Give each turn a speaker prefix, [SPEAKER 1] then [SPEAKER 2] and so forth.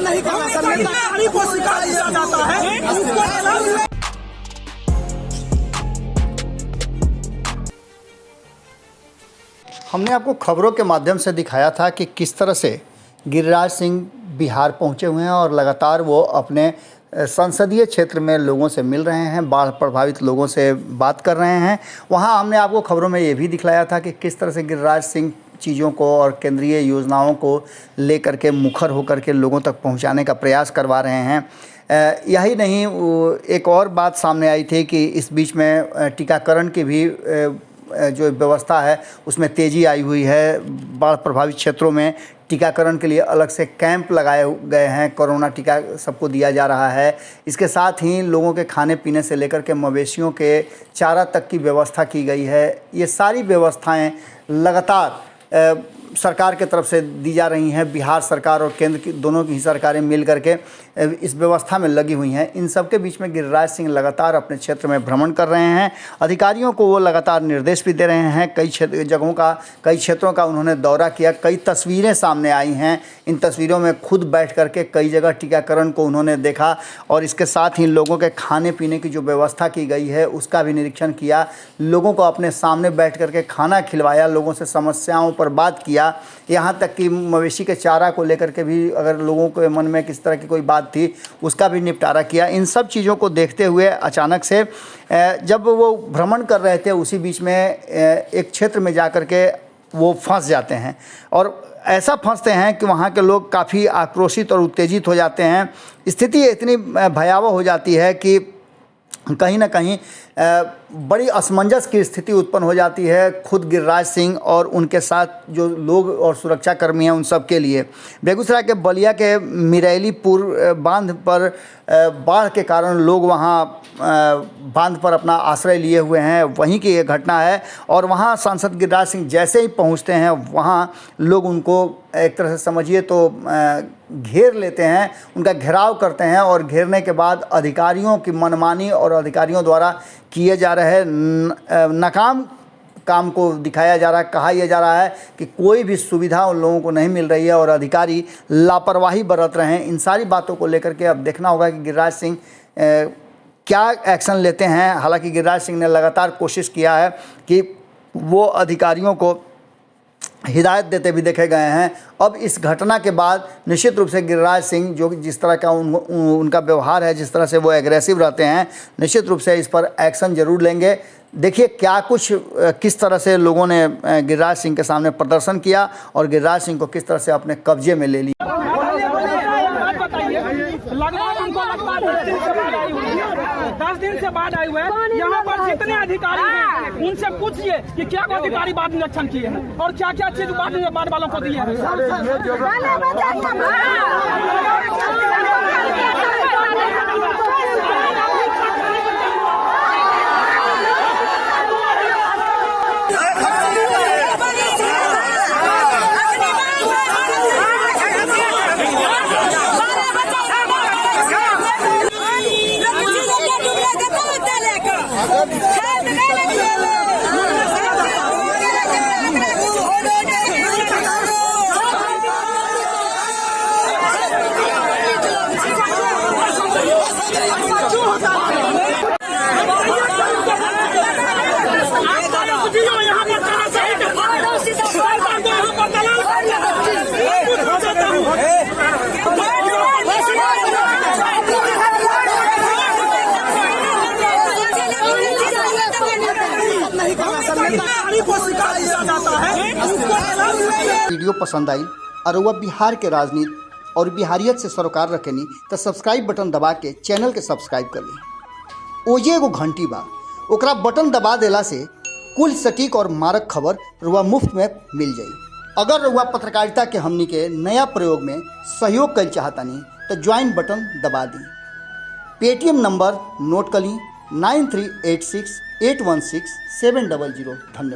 [SPEAKER 1] नहीं करना सर, अधिकारी को शिकायत किया जाता है।
[SPEAKER 2] हमने आपको खबरों के माध्यम से दिखाया था कि किस तरह से गिरिराज सिंह बिहार पहुंचे हुए हैं और लगातार वो अपने संसदीय क्षेत्र में लोगों से मिल रहे हैं, बाढ़ प्रभावित लोगों से बात कर रहे हैं। वहां हमने आपको खबरों में ये भी दिखलाया था कि किस तरह से गिरिराज सिंह चीज़ों को और केंद्रीय योजनाओं को लेकर के मुखर होकर के लोगों तक पहुंचाने का प्रयास करवा रहे हैं। यही नहीं, एक और बात सामने आई थी कि इस बीच में टीकाकरण की भी जो व्यवस्था है उसमें तेज़ी आई हुई है। बाढ़ प्रभावित क्षेत्रों में टीकाकरण के लिए अलग से कैंप लगाए गए हैं, कोरोना टीका सबको दिया जा रहा है। इसके साथ ही लोगों के खाने पीने से लेकर के मवेशियों के चारा तक की व्यवस्था की गई है। ये सारी व्यवस्थाएं लगातार सरकार के तरफ से दी जा रही हैं। बिहार सरकार और केंद्र की दोनों की सरकारें मिल करके इस व्यवस्था में लगी हुई हैं। इन सब के बीच में गिरिराज सिंह लगातार अपने क्षेत्र में भ्रमण कर रहे हैं। अधिकारियों को वो लगातार निर्देश भी दे रहे हैं। कई क्षेत्रों का उन्होंने दौरा किया। कई तस्वीरें सामने आई हैं। इन तस्वीरों में खुद बैठ करके कई जगह टीकाकरण को उन्होंने देखा और इसके साथ ही लोगों के खाने पीने की जो व्यवस्था की गई है उसका भी निरीक्षण किया। लोगों को अपने सामने बैठ करके खाना खिलवाया, लोगों से समस्याओं पर बात किया। यहाँ तक कि मवेशी के चारा को लेकर के भी अगर लोगों के मन में किस तरह की कोई बात थी उसका भी निपटारा किया। इन सब चीज़ों को देखते हुए अचानक से जब वो भ्रमण कर रहे थे उसी बीच में एक क्षेत्र में जा कर के वो फंस जाते हैं और ऐसा फंसते हैं कि वहाँ के लोग काफ़ी आक्रोशित और उत्तेजित हो जाते हैं। स्थिति इतनी भयावह हो जाती है कि कहीं ना कहीं बड़ी असमंजस की स्थिति उत्पन्न हो जाती है खुद गिरिराज सिंह और उनके साथ जो लोग और सुरक्षा कर्मी हैं उन सब के लिए। बेगूसराय के बलिया के मिरैलीपुर बांध पर बाढ़ के कारण लोग वहां बांध पर अपना आश्रय लिए हुए हैं। वहीं की ये घटना है और वहां सांसद गिरिराज सिंह जैसे ही पहुंचते हैं वहां लोग उनको एक तरह से समझिए तो घेर लेते हैं, उनका घेराव करते हैं और घेरने के बाद अधिकारियों की मनमानी और अधिकारियों द्वारा किए जा रहे नाकाम काम को दिखाया जा रहा है। कहा यह जा रहा है कि कोई भी सुविधा उन लोगों को नहीं मिल रही है और अधिकारी लापरवाही बरत रहे हैं। इन सारी बातों को लेकर के अब देखना होगा कि गिरिराज सिंह क्या एक्शन लेते हैं। हालांकि गिरिराज सिंह ने लगातार कोशिश किया है कि वो अधिकारियों को हिदायत देते भी देखे गए हैं। अब इस घटना के बाद निश्चित रूप से गिरिराज सिंह जो जिस तरह का उनका व्यवहार है, जिस तरह से वो एग्रेसिव रहते हैं, निश्चित रूप से इस पर एक्शन जरूर लेंगे। देखिए क्या कुछ किस तरह से लोगों ने गिरिराज सिंह के सामने प्रदर्शन किया और गिरिराज सिंह को किस तरह से अपने कब्जे में ले लिया।
[SPEAKER 3] दस दिन से बाढ़ आए हुए हैं। यहाँ पर जितने अधिकारी हैं उनसे पूछिए कि क्या अधिकारी बाढ़ निरीक्षण किए हैं और क्या क्या चीज बाढ़ वालों को दिए हैं।
[SPEAKER 2] वीडियो पसंद आई और वह बिहार के राजनीति और बिहारियत से सरोकार रखेनी तो सब्सक्राइब बटन दबा के चैनल के सब्सक्राइब कर ली। ओजे एगो घंटी बा, ओकरा बटन दबा देला से कुल सटीक और मारक खबर रुआ मुफ्त में मिल जाई। अगर रुआ पत्रकारिता के हमनी के नया प्रयोग में सहयोग कर चाहतानी तो ज्वाइन बटन दबा दी। पेटीएम नंबर नोट कर ली 9386816700। धन्यवाद।